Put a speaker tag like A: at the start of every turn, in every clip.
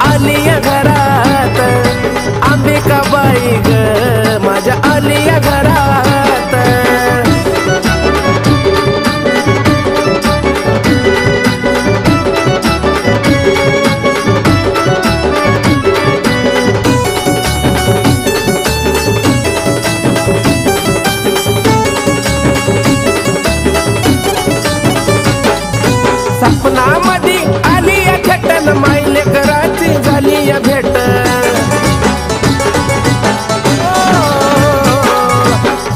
A: आलिया घरात, अंबिकाबाई ग माझ्या आलिया घरात। सपनामध्ये आलिया खेटन मायले कराची झाली या भेट।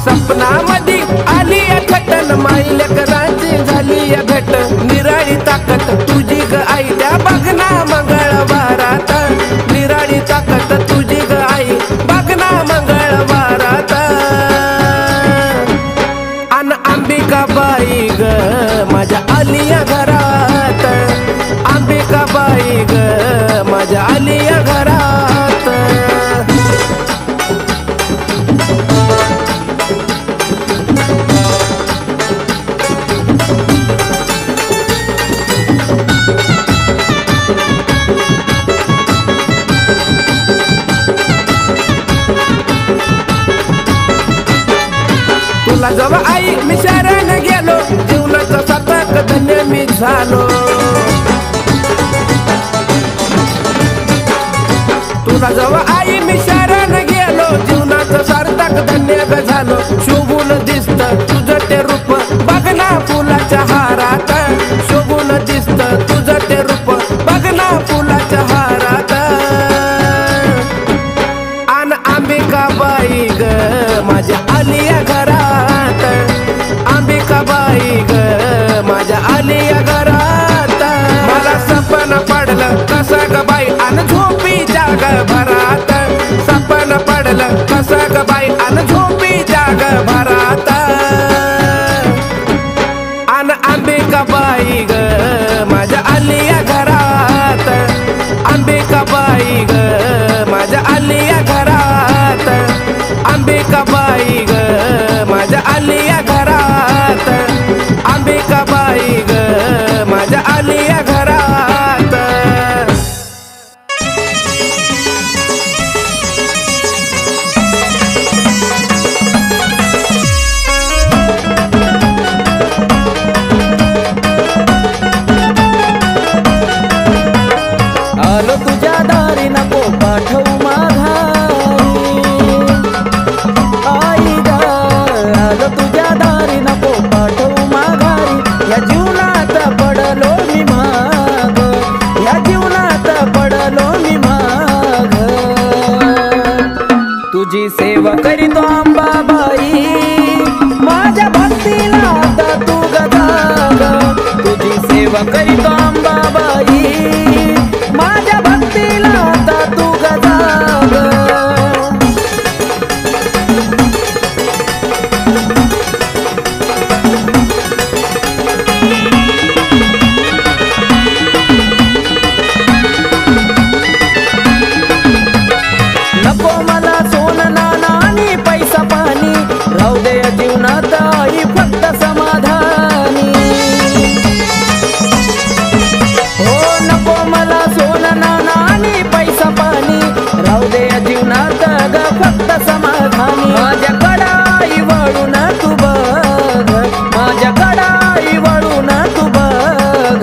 A: सपनामध्ये आलिया खेटन मायले कराची झाली या भेट। निराळी ताकद तुझी ग आई त्या बघना मंगळवारात, निराळी ताकद तुझी ग आई बघना मंगळवारात। अन अंबिकाबाई ग माझ्या आलिया घरात, अंबिकाबाई ग माझ्या आलिया घरात। तुला जवळ आई मी शरण गेलो, जीवनाचा सार्थक धन्य मी झालो। तुला जवळ आई मी शरण गेलो, जीवनाचा सार्थक धन्य ग झालो। शोभून दिसत तुझं ते रूप बघना फुलाच्या हारात, शोभून दिसत तुझं ते रूप बघना फुलाच्या हारात। अन अंबिकाबाई ग माझ्या आलिया घरात, अंबिकाबाई ग माझ्या आलिया घरात। मला सपन पडलं कसं ग बाई अन झोपी जाग भरात, सपन पडलं कसं ग बाई अन झोपी जाग भरात। अन अंबिकाबाई ग माझ्या आलिया घरात, अंबिकाबाई ग माझ्या आलिया घरात, अंबिकाबाई ग माझ्या आलिया घरात, अंबिकाबाई ग माझ्या आलिया घरात।
B: आलो तुझ्या दारी नको पाठवू माघारी, आई ग आलो तुझ्या दारी नको पाठवू माघारी। या जीवनात पडलो मी माग, या जीवनात पडलो मी माग। तुझी सेवा करीतो अंबाबाई, माझ्या भक्तीला आता तू ग जाग। तुझी सेवा करीतो अंबाबाई, माझ्या भक्तीला आता तू ग जाग। नको मला सोनं नाणं आणि पैसा पाणी, राहू दे जीवनात आई फक्त समाधानी। हो नको मला सोनं नाणं आणि पैसा पाणी, राहू दे जीवनात ग फक्त समाधानी। माझ्याकडं आई वळून तू बघ, माझ्याकडं आई वळून तू बघ।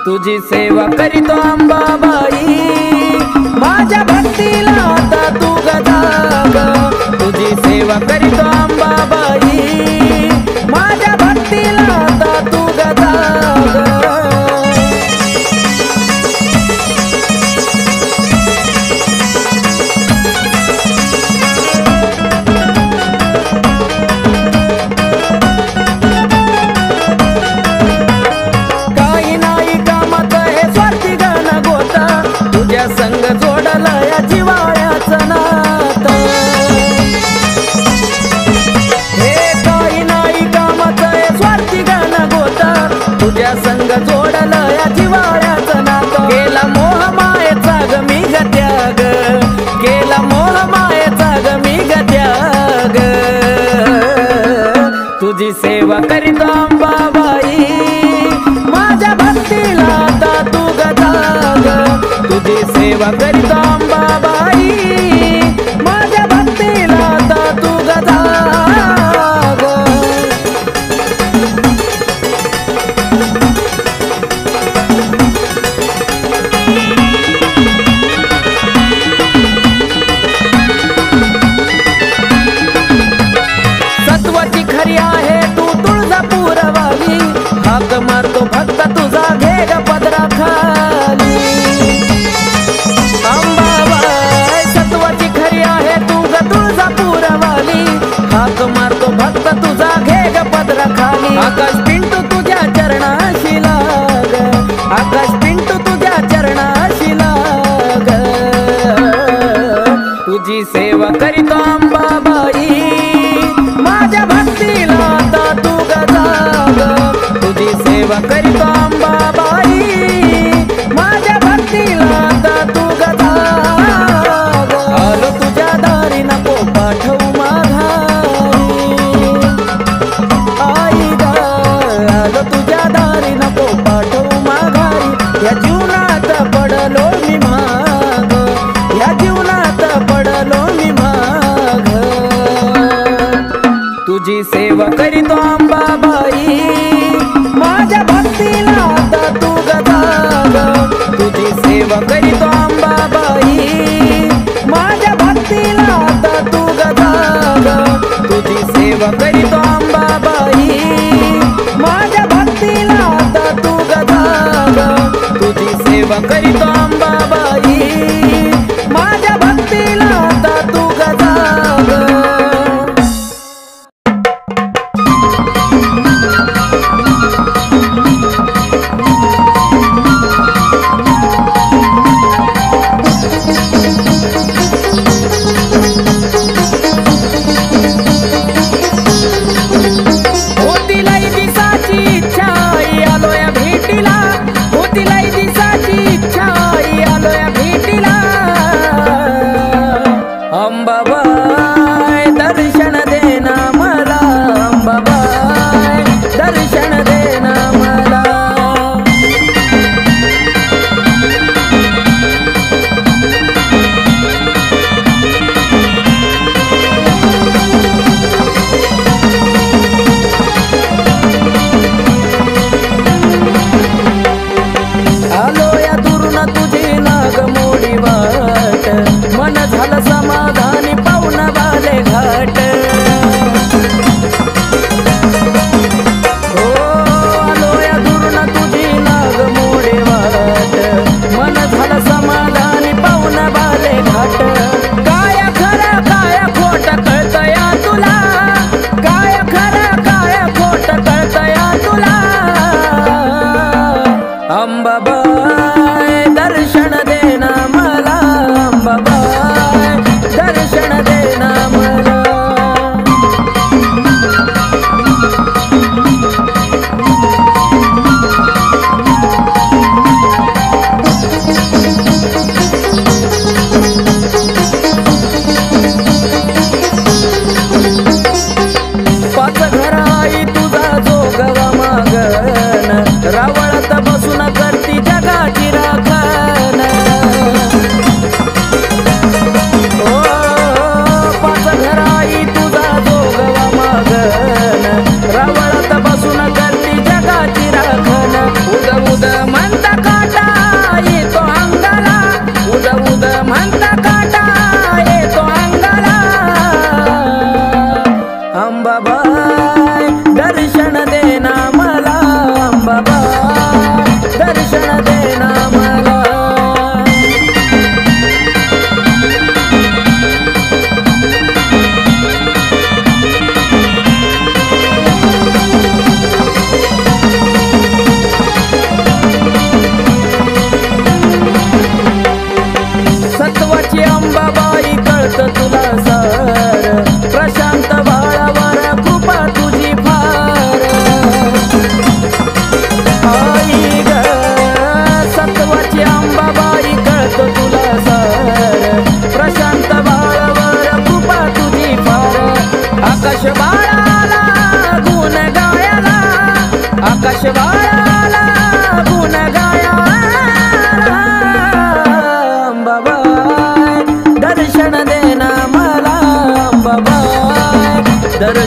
B: तुझी सेवा करीतो अंबाबाई, माझ्या भक्तीला आता तू ग जाग। तुझी सेवा करीतो अंबाबाई, माझ्या भक्तीला आता तू ग जाग। काही नाही कामात हे स्वार्थी गाण गोता, तुझ्या संग जोडलं या जिवाळ्याचं नातं। हे काही नाही कामात हे स्वार्थी गाण गोता, तुझ्या संग जोडलं या जिवाळ्याचं नातं। केला मोह मायेचा ग मी ग त्याग, केला मोह मायेचा ग मी ग त्याग। तुझी सेवा करीतो अंबाबाई, माझ्या भक्तीला आता तू ग जाग। सेवा करीतो अंबाबाई माझ्या भक्तीला आता तू गदा ग. सत्वाची खरी आहे तू तुळजापूरवाली हाक मारतो भक्त तुझा घे ग पदराखाली. अंबाबाई सत्वाची खरी आहे तू ग तुळजापूरवाली हाक मारतो भक्त तुझा घे ग पदराखाली. आकाश पिंटू तुझ्या चरणाशी लाग आकाश पिंटू तुझ्या चरणाशी लाग. तुझी सेवा करीतो अंबाबाई माझ्या भक्तीला आता तू गदा ग. तुझी सेवा करीतो अंबाबाई माझ्या भक्तीला आता तू गदा ग. आलो तुझ्या दारी नको पाठवू माघारी आई ग. आलो तुझ्या दारी नको पाठवू माघारी. या जीवनात पडलो मी माग या जीवनात पडलो मी माग. तुझी सेवा करीतो अंबाबाई माझ्या भक्तीला आता तू गदा ग. तुझी सेवा करीतो अंबाबाई माझ्या भक्तीला आता तू गदा ग. तुझी सेवा करीतो अंबाबाई माझ्या भक्तीला आता तू गदा ग. तुझी सेवा करीतो अंबाबाई माझ्या भक्तीला आता तू गदा ग. होती लई दिसाची इच्छा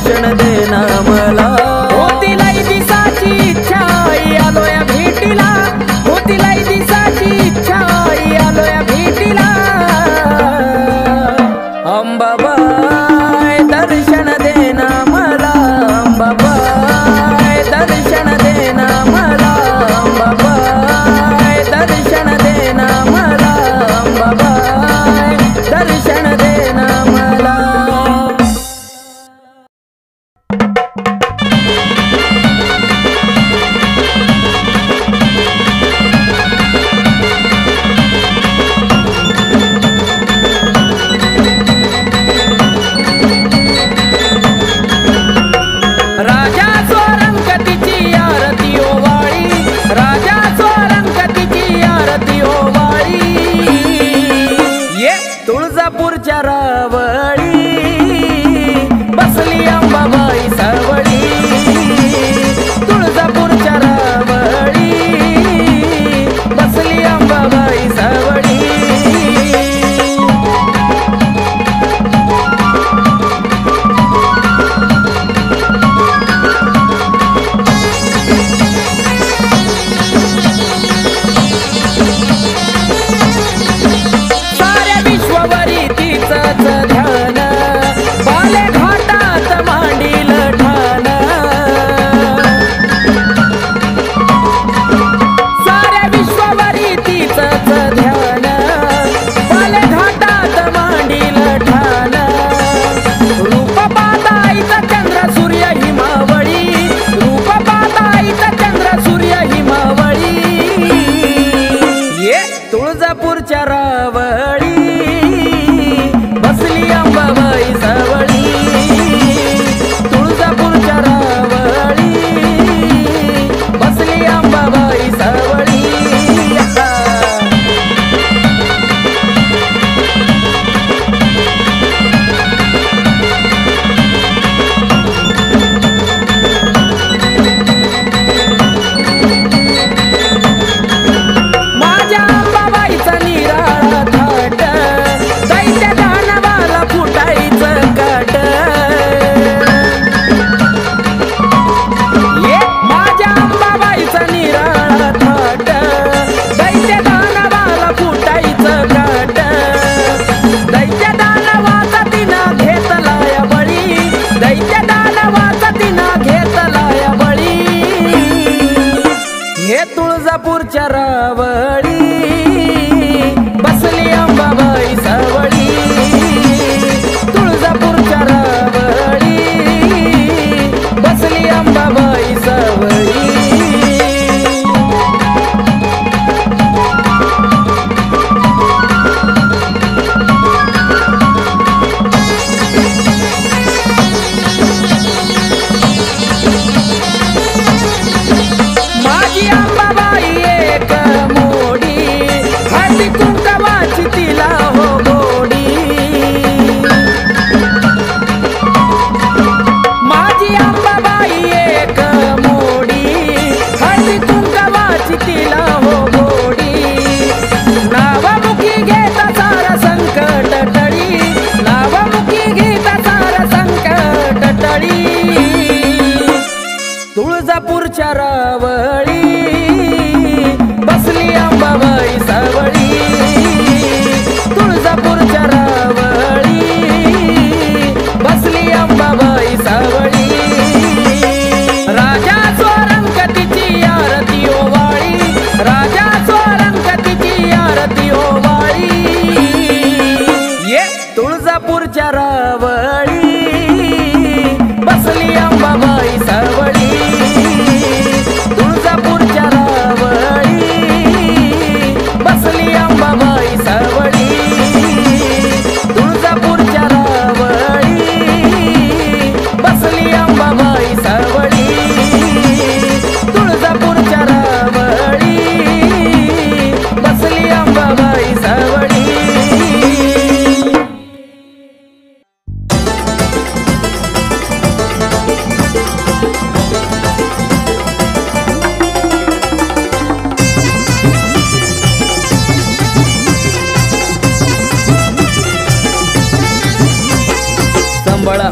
B: दर्शन देना मला. होतीलाई दिसाची इच्छा आलोया भेटीला, होतीलाई दिसाची इच्छा आलोया भेटीला. अंबाबाई दर्शन देना मला, अंबाबाई दर्शन देना मला, अंबाबाई दर्शन देना मला, अंबाबाई दर्शन देना मला.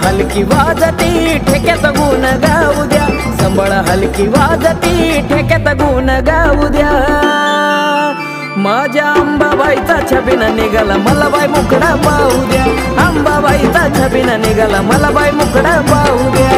B: हलकी वाजती ठेक्यात गुण गाऊ द्या, संबळ हलकी वाजती ठेक्यात गुण गाऊ द्या. माझ्या अंबाबाईचा छबिना निघाला मला बाई मुकडा पाहू द्या, अंबाबाईचा छबिना निघाला मला बाई मुकडा पाहू द्या.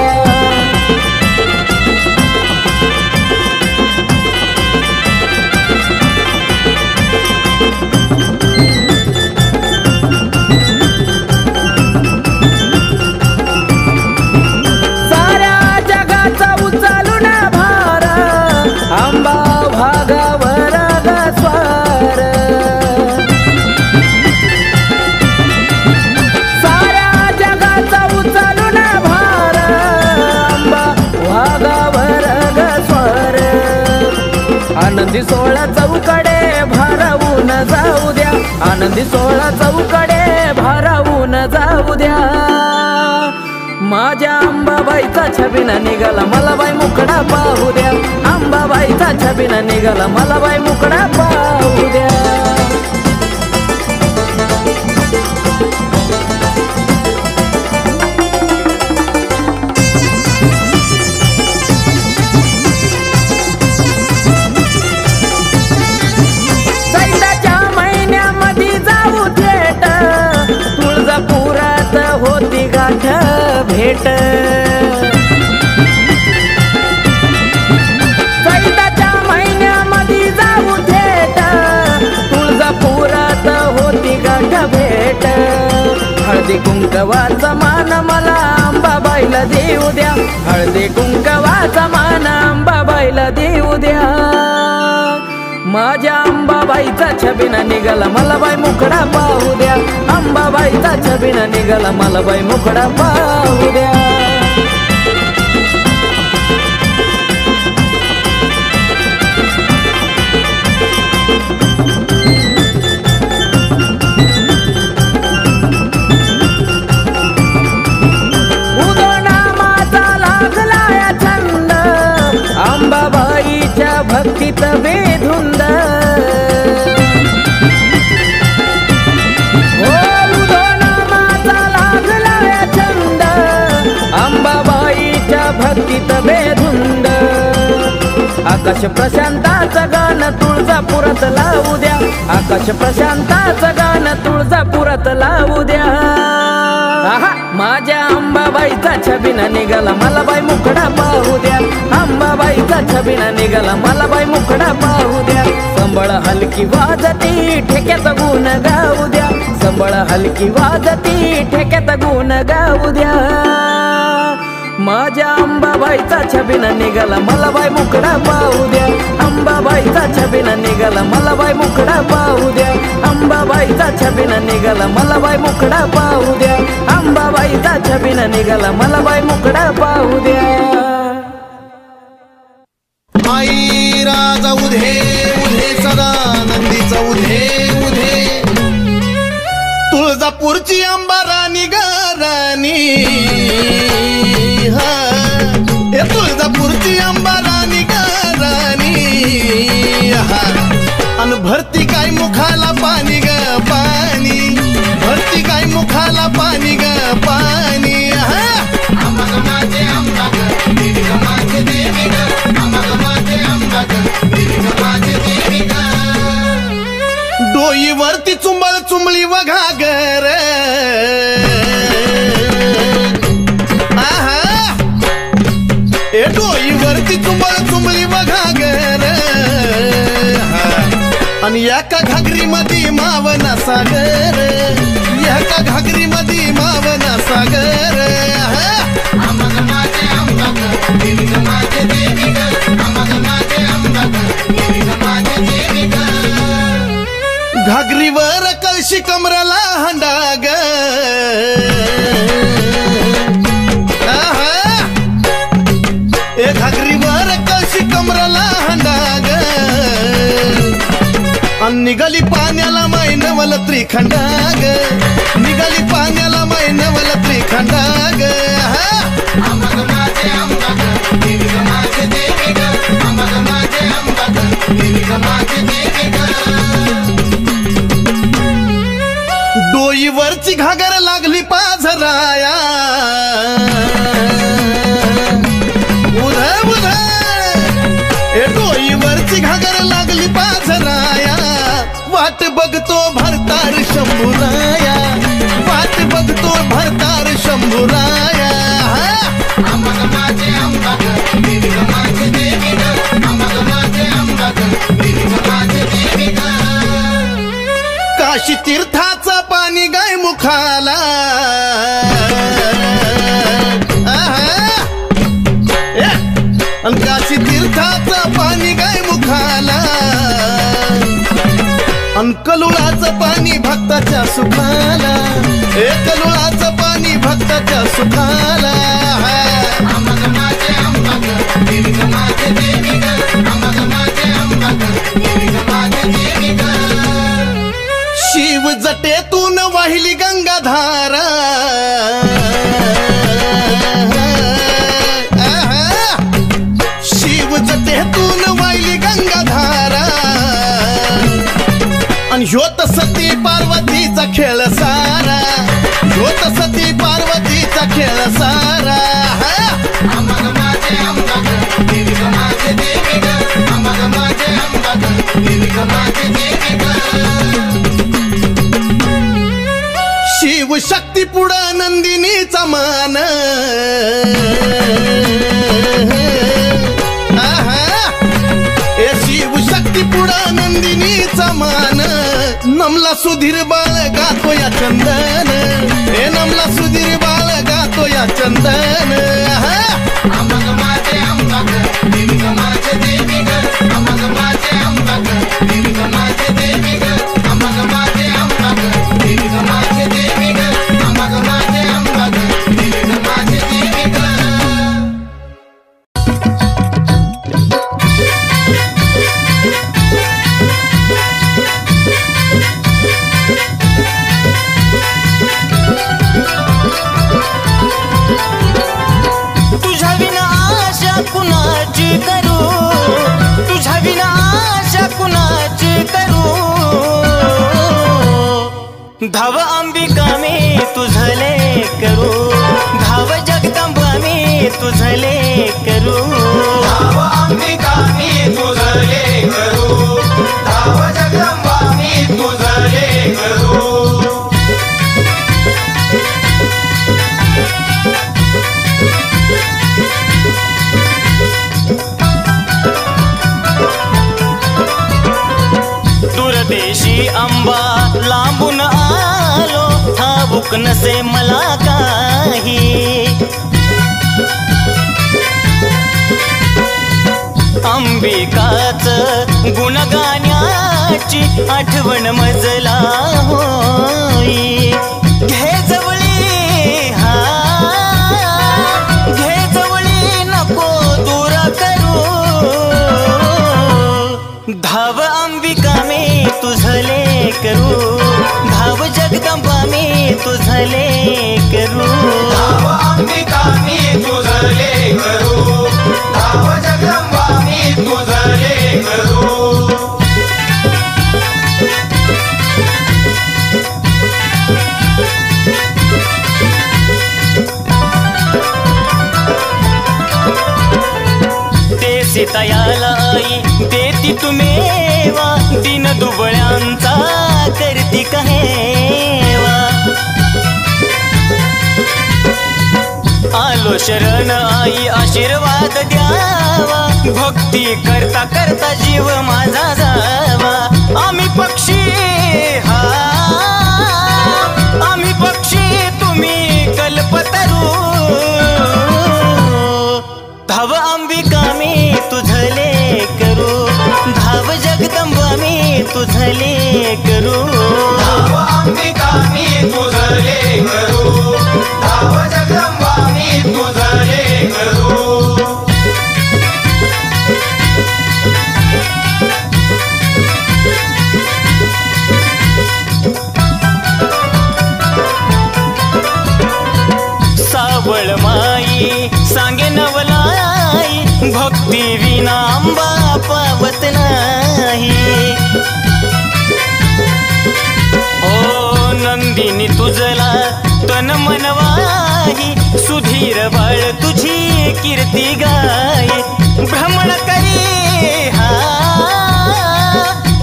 B: आनंदी सोळा चौकडे भारावून जाऊ द्या, आनंदी सोळा चौकडे भारावून जाऊ द्या. माझ्या अंबाबाईचा छबिना निघाला मला बाई मुकडा पाहू द्या, अंबाबाईचा छबिना निघाला मला बाई मुकडा पाहू द्या. होती गाठ भेट, चैताच्या महिन्यामध्ये जाऊ थेट, तुळजापुरात होती गाठ भेट. हळदी कुंकवाचा मान मला अंबाबाईला देऊ द्या, हळदी कुंकवाचा मान अंबाबाईला देऊ द्या. माझ्या अंबाबाईचा छबिना निघाला मला बाई मुकडा पाहू द्या, अंबाबाईचा छबिना निघाला मला बाई मुकडा पाहू द्या. उदोनामाचा लागलाय छंद, अंबाबाईच्या भक्तीत बेधुंद. भक्तीत बेधुंद, आकाश प्रशांताचं गाणं तुळजापुरात लावू द्या, आकाश प्रशांताचं गाणं तुळजापुरात लावू द्या. माझ्या अंबाबाईचा छबिना निघाला मला बाई मुकडा पाहू द्या, अंबाबाईचा छबिना निघाला मला बाई मुकडा पाहू द्या. संबळ हलकी वाजती ठेक्यात गुण गाऊ द्या, संबळ हलकी वाजती ठेक्यात गुण गाऊ द्या. माझ्या अंबाबाईचा छबिना निघाला मला बाई मुकडा पाहू द्या, अंबाबाईचा छबिना निघाला मला बाई मुकडा पाहू द्या, अंबाबाईचा छबिना निघाला मला बाई मुकडा पाहू द्या, अंबाबाईचा छबिना निघाला मला बाई मुकडा पाहू द्या.
C: आई राजा उधे उधे सदा नंदीचा उधे उधे, तुळजापूरची अंबा राणी ग राणी, तुळजापूरची अंबा राणी ग राणी. अन भरती काय मुखाला पाणी ग पाणी, भरती काय मुखाला पाणी ग पाणी. अंबा माझे अंबा ग देवी ग माझे देवी ग, अंबा माझे अंबा ग देवी ग माझे देवी ग. डोईवरती चुंबळ चुंबळी वघागर, डोईवरती चुंबळ चुंबळी वघागर. आणि एका घागरी मध्ये मावना सागर, एका घागरी मध्ये मावना सागर. घागरीवर कळशी कमराला हंडाग, घागरीवर कळशी कमराला हंडाग. निघाली पाण्याला मैनवल त्रिखंडाग, निघाली पाण्याला मैनवल त्रिखंडाग. डोईवरची घागर लागली पाझराया, वाट बघतो भरतार शंभूराया, वाट बघतो भरतार शंभूराया. अंबाग माझे अंबाग देवी ग माझे देवी ग, अंबाग माझे अंबाग देवी ग माझे देवी ग. काशी तीर्थाचं पाणी गाय मुखाला, काशी तीर्थाचं पाणी गाय मुखाला, अन कलुळाचं पाणी भक्ताच्या सुखाला, कलुळाचं पाणी भक्ताच्या सुखाला. अंबाग माझे अंबाग देवी ग माझे देवी ग, अंबाग माझे अंबाग देवी ग माझे देवी ग. शिव जटेतून वाहिली गंगाधारा, शिव जटेतून वाहिली गंगाधारा, आणि ह्योत सती पार्वतीचा खेळ सारा, ह्योत सती पार्वतीचा खेळ सारा. अंबाग माझे अंबाग देवी ग माझे देवी ग, अंबाग माझे अंबाग देवी ग माझे देवी ग. शिव शक्ती पुढं नंदिनीचा मान, शिव शक्ती पुढं नंदिनीचा मान. नमला सुधीर बाळ गातो या चंदन, नमला सुधीर बाळ गातो या चंदन. अंबाग माझे अंबाग देवी ग माझे देवी ग, अंबाग माझे अंबाग देवी ग माझे देवी ग, अंबाग माझे अंबाग देवी ग माझे देवी ग, अंबाग माझे अंबाग देवी ग माझे देवी ग.
D: तुझ्या विना आशा कुणाची करू, तुझ्या विना आशा कुणाची करू. धाव अंबिका मी तुझले करू, धाव जगदंबा मी तुझले करू.
E: धाव अंबिका मी तुझले करू, धाव जगदंबा मी तुझले करू.
D: दूरदेशी अंबा लांबून आलो, ठाऊक नसे मला काही. अंबिकाच गुणगाण्याची आठवण मजला होई. घे जवळी हा, घे जवळी नको दूर करू. धाव अंबिका मी तुझले करू, धाव जगदंबा मी तुझले करू.
E: धाव अंबिका मी तुझले करू, धाव जगदंबा मी तुझले करू. ते सीतायाला आई देती तुम्हेवा, दिन दुबळ्यांचा करती कहेवा. आलो शरण आई आशीर्वाद द्यावा, भक्ती करता करता जीव माझा जावा. आम्ही पक्षी हा, आम्ही पक्षी तुम्ही कल्पतरू. धाव अंबिका मी तुझले करू, धाव जगदंबा मी तुझले करू.
D: धाव अंबिका मी तुझले करू, धाव जगदंबा मी तुझले करू. सावळ माई सांगे नवलाई, भक्ती विना अंबा पावत नाही. ओ नंदिनी तुझला तन मनवाही, सुधीर बाळ तुझी कीर्ती गाय. भ्रमण करी हा,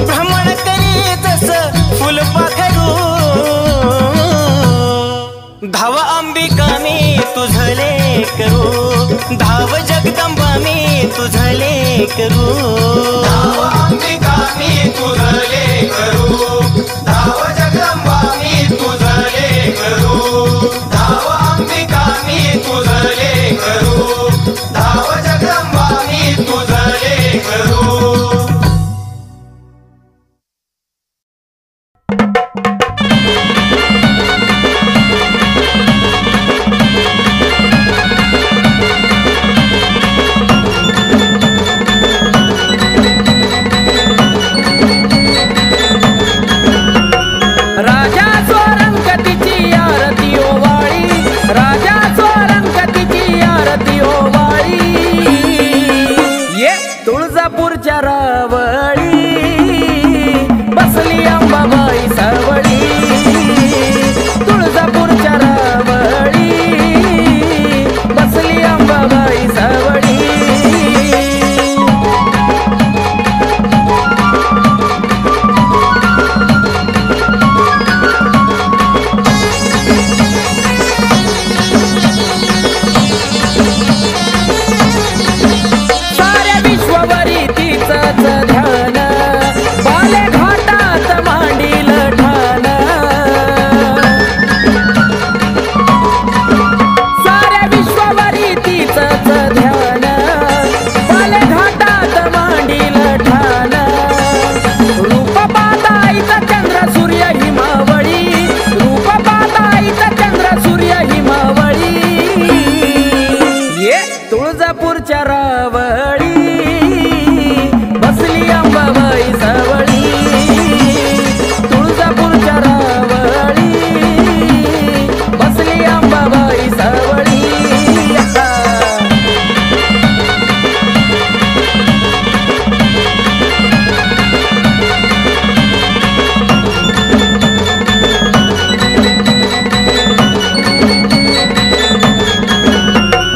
D: भ्रमण करी जस करू धाव जगदंबा मी तुझं लेकरू
E: धाव अंबिका मी तुझं लेकरू धाव जगदंबा मी तुझं लेकरू धाव अंबिका मी तुझं लेकरू धाव जगदंबा मी तुझं लेकरू
B: तुळजापूरच्या रावळी बसली अंबाबाई सावळी तुळजापूरच्या रावळी बसली अंबाबाई सावळी ध्यान बाले घाटात मांडील ठाण साऱ्या विश्वावरी तिचंच ध्यान बाले घाटात मांडील ठाण रूप पाहताईचा चंद्र सूर्य हिमावळी रूप पाहताईचा चंद्र सूर्य हिमावळी ये तुळजापूरच्या रावळी बसली अंबाबाई सावळी तुळजापूरच्या रावळी बसली अंबाबाई सावळी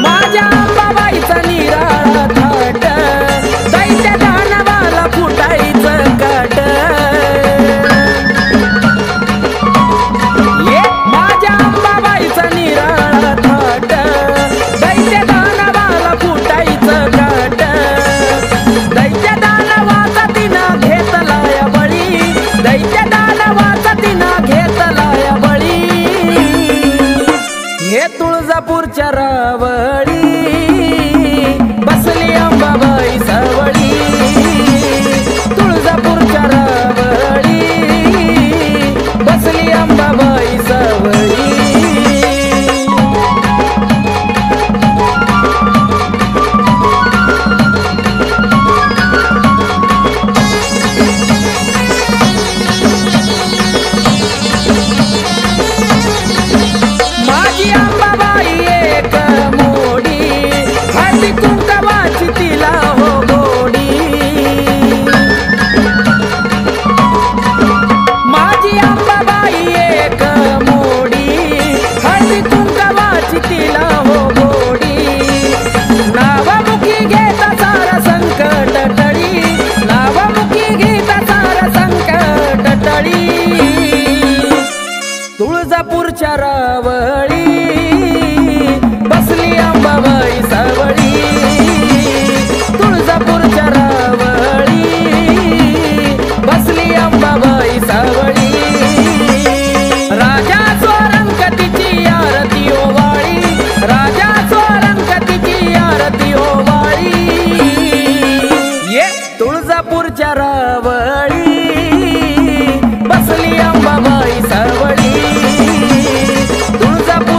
B: माझ्या अंबाबाईचा निराळा थाट दैत्य दानवाला फुटायचं काट ये माझ्या अंबाबाईचा निराळा थाट दैत्य दानवाला फुटायचं काट दैत्य दानवाचा तिनं घेतलाय बळी दैत्य दानवाचा तिनं घेतलाय बळी हे तुळजापूरच्या रावळी बसली अंबाबाई सावळी तुळजापूरच्या रावळी बसली अंबाबाई सावळी माझी अंबाबाई एक मोडी हळदी कुंकवाची तिला हो गोडी माझी अंबाबाई एक मोडी हळदी कुंकवाची तिला हो गोडी नावामुखी घेता सारा संकट टळी नावामुखी घेता सारा संकट टळी तुळजापूरच्या रावळी बसली अंबाबाई सावळी तुळजापूरच्या रावळी बसली अंबाबाई सावळी राजा स्वरंगतीची आरती ओवाळी राजा स्वरंगतीची आरती ओवाळी ये तुळजापूरच्या रावळी बसली अंबाबाई सावळी तुळजापूर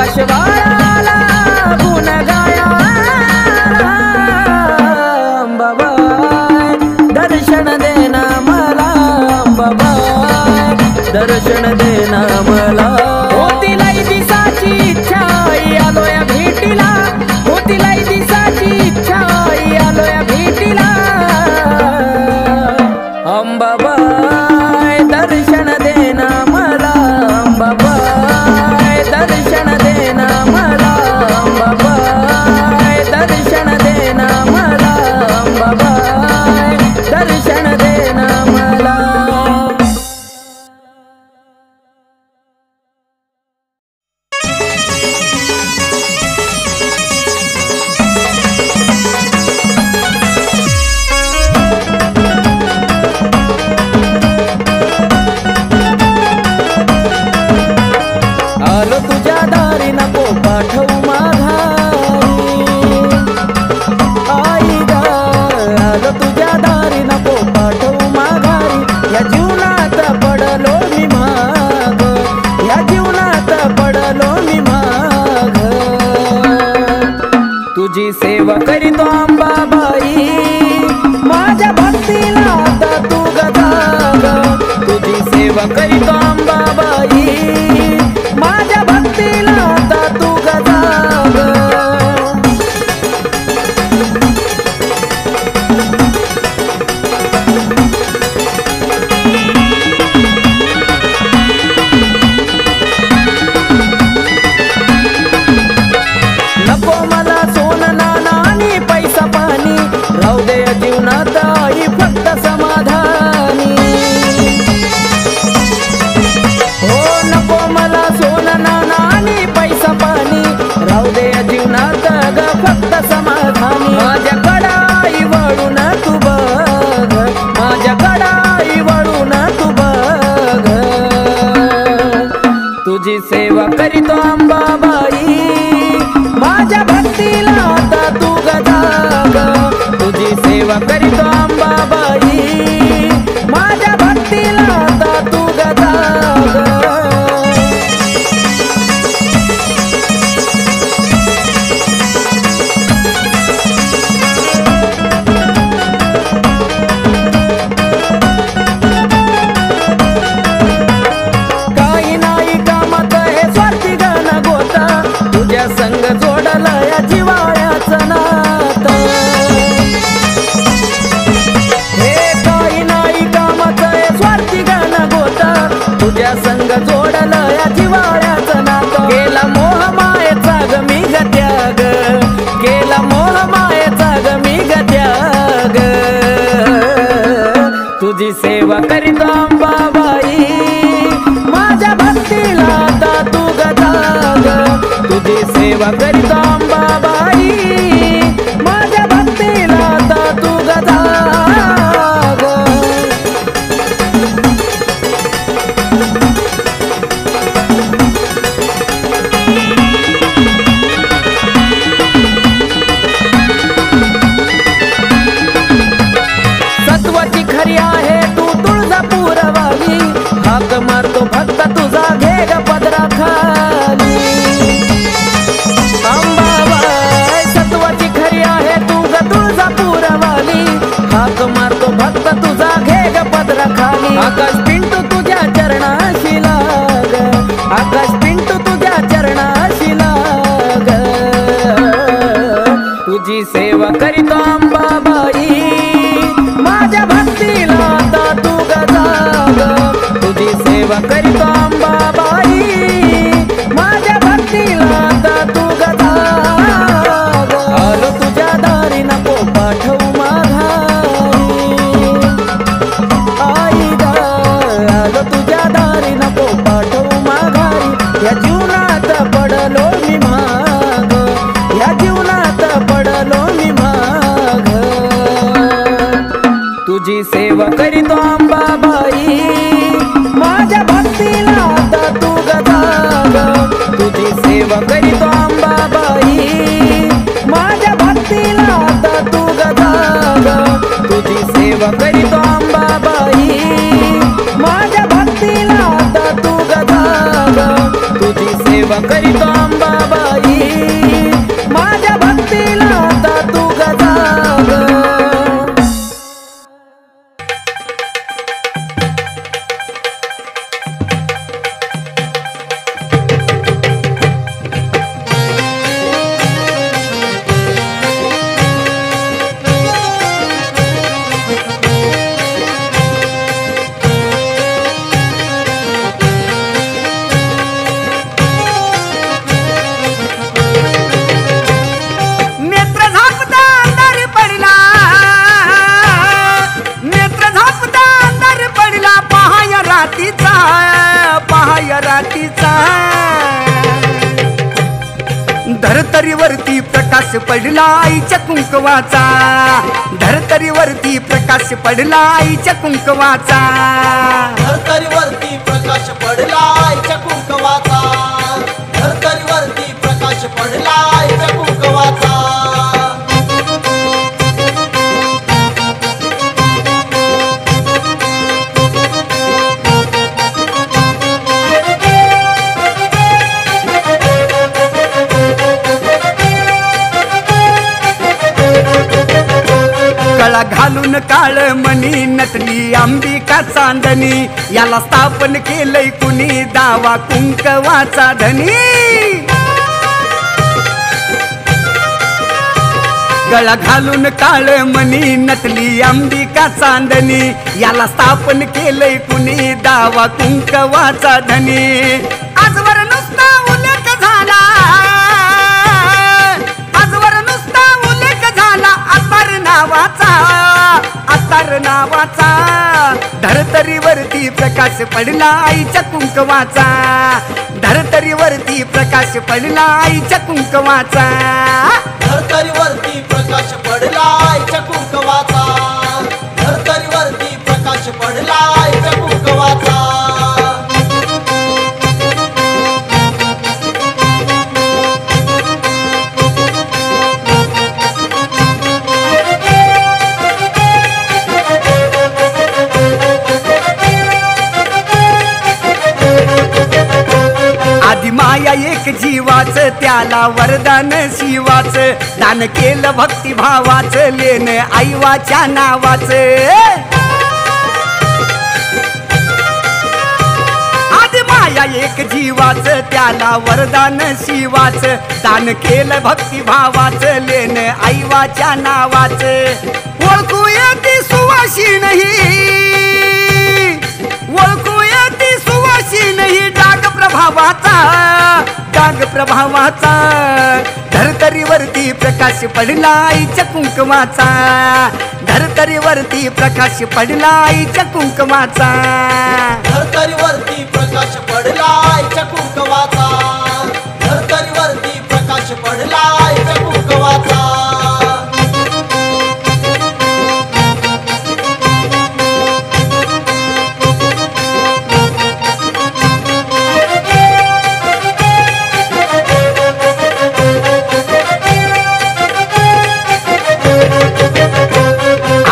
B: काशवाळाला गुण गाया अंबाबाई दर्शन देना मला अंबाबाई दर्शन देना मला होतीलाई दिसाची इच्छा आलोया भेटीला होतीलाई दिसाची इच्छा आलोया भेटीला अंबाबाई दर्शन देना मला अंबाबाई दर्शन देना मला अंबाबाई दर्शन देना मला अंबाबाई दर्शन देना मला आलो तुझ्या दारी नको पाठवू माघारी आई गा आलो तुझ्या दारी नको पाठवू माघारी या जीवनात पडलो मी माग या जीवनात पडलो मी माग तुझी सेवा करीतो अंबाबाई माझ्या भक्तीला आता तू गजाग तुझी सेवा करीतो अंबाबाई माझ्या भक्तीला आता तू गजाग नको मला सोनं नाणं आणि पैसा पाणी राहू दे जीवनात आई फक्त समाधानी हो नको मला सोनं नाणं आणि पैसा पाणी राहू दे जीवनात ग फक्त समाधानी माझ्याकडं आई वळून तू बघ माझ्याकडं आई वळून तू बघ तुझी सेवा करीतो अंबाबाई माझ्या भक्तीला आता तू गजाग तुझी सेवा करीतो अंबाबाई माझ्या भक्तीला आता तू गजाग काही नाही कामात हे स्वार्थी गाणं गोता तुझ्या संग जोडलं या जिवाळ्याचं नातं हे काही नाही कामाचं हे स्वार्थी गाणं गोता तुझ्या संग जोडलं या जिवाळ्याचं नातं केला मोह मायेचा ग मी ग त्याग केला मोह मायेचा ग मी ग त्याग तुझी सेवा करीतो अंबाबाई माझ्या भक्तीला आता तू गजाग तुझी सेवा करीतो अंबाबाई माझ्या भक्तीला आता तू गजाग सत्वाची खरी आहे तू तुळजापूरवाली हाक मारतो भक्त तुझा घे ग पदरा खाली अंबाबाई सत्वाची खरी आहे तू ग तुळजापूरवाली हाक मारतो भक्त तुझा घे ग पदरा खाली आकाश पिंटू तुझ्या चरणाशी लाग आकाश पिंटू तुझ्या चरणाशी लाग तुझी सेवा करीतो अंबाबाई माझ्या भक्तीला आता तू गजाग तुझी सेवा करीतो अंबाबाई माझ्या भक्तीला आता तू गजाग आलो तुझ्या दारी नको पाठवू माघारी आई गा आलो तुझ्या दारी नको पाठवू माघारी या जीवनात पडलो मी माग या जीवनात पडलो मी माग तुझी सेवा करीतो अंबाबाई माझ्या भक्तीला आता तू गजाग तुझी सेवा करीतो अंबाबाई माझ्या भक्तीला आता तू गजाग तुझी सेवा करीतो अंबाबाई माझ्या भक्तीला आता तू गजाग तुझी सेवा करीतो अंबा
F: धरतरीवरती प्रकाश पडला आईच्या कुंकवाचा, धरतरीवरती प्रकाश पडला आईच्या कुंकवाचा,
C: धरतरीवरती प्रकाश पडला आईच्या कुंकवाचा, धरतरीवरती प्रकाश पडला आईच्या कुंकवाचा.
F: गळा घालून काळ मणी नटली अंबिका चांदणी, याला स्थापन केलंय कुणी दावा कुंकवाचा धनी. गळा घालून काळ मणी नटली अंबिका चांदणी, याला स्थापन केलंय कुणी दावा कुंकवाचा धनी. आजवर नुसता उल्लेख झाला, आजवर नुसता उल्लेख झाला अतार नावाचा, अतार नावाचा. धरतरीवरती प्रकाश पडला आईच्या कुंकवाचा, धरतरीवरती प्रकाश पडला आईच्या कुंकवाचा,
C: धरतरीवरती प्रकाश पडला आईच्या कुंकवाचा, धरतरीवरती प्रकाश पडला आईच्या कुंकवाचा.
F: आधी माया एक जीवाच, त्याला वरदान शिवाच, दान केलं भक्तिभावाच, लेन आईवाच्या नावाच. आधी माया एक जीवाच, त्याला वरदान शिवाच, दान केलं भक्तिभावाच, लेन आईवाच्या नावाच. ओळखू येते सुवाशी नाही, ओळखू येते सुवाशी नाही डाग प्रभावाचा, डाग प्रभावाचा. धरतरीवरती प्रकाश पडला आईच्या कुंकवाचा, धरतरीवरती प्रकाश पडला आईच्या कुंकवाचा,
C: धरतरीवरती प्रकाश पडला आईच्या कुंकवाचा, धरतरीवरती प्रकाश पडला आईच्या कुंकवाचा.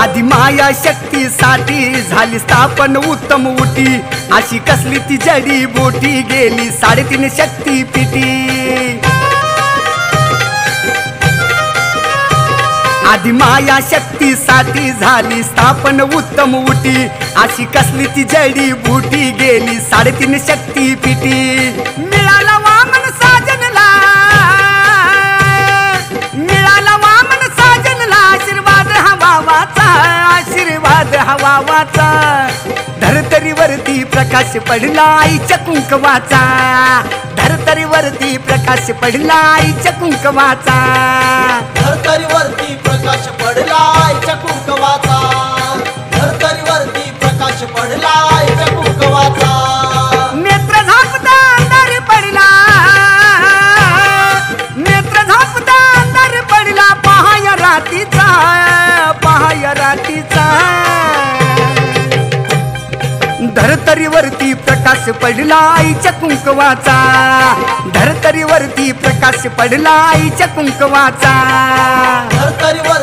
F: आधी माया शक्तीसाठी झाली स्थापन उत्तम उटी, अशी कसली ती जडी बोटी गेली 3.5 शक्तीपीठी. आधी माया शक्तीसाठी झाली स्थापन उत्तम उटी, अशी कसली ती जडी बोटी गेली 3.5 शक्तीपीठी. मिळाला वामन साजनला, मिळाला वामन साजनला आशीर्वाद हवावाचा, आशीर्वाद हवावाचा. धरतरीवरती प्रकाश पडला आईच्या कुंकवाचा, धरतरीवरती प्रकाश पडला आईच्या कुंकवाचा,
C: धरतरीवरती प्रकाश पडला आईच्या कुंकवाचा, धरतरीवरती प्रकाश पडला आईच्या कुंकवाचा.
F: नेत्र झापता अंधार पडला, नेत्र झापता अंधार पडला पहाय रातीचा, पहाय रातीचा. धरतरीवरती प्रकाश पडला आईच्या कुंकवाचा, धरतरीवरती प्रकाश पडला आईच्या कुंकवाचा,
C: धरतरीवर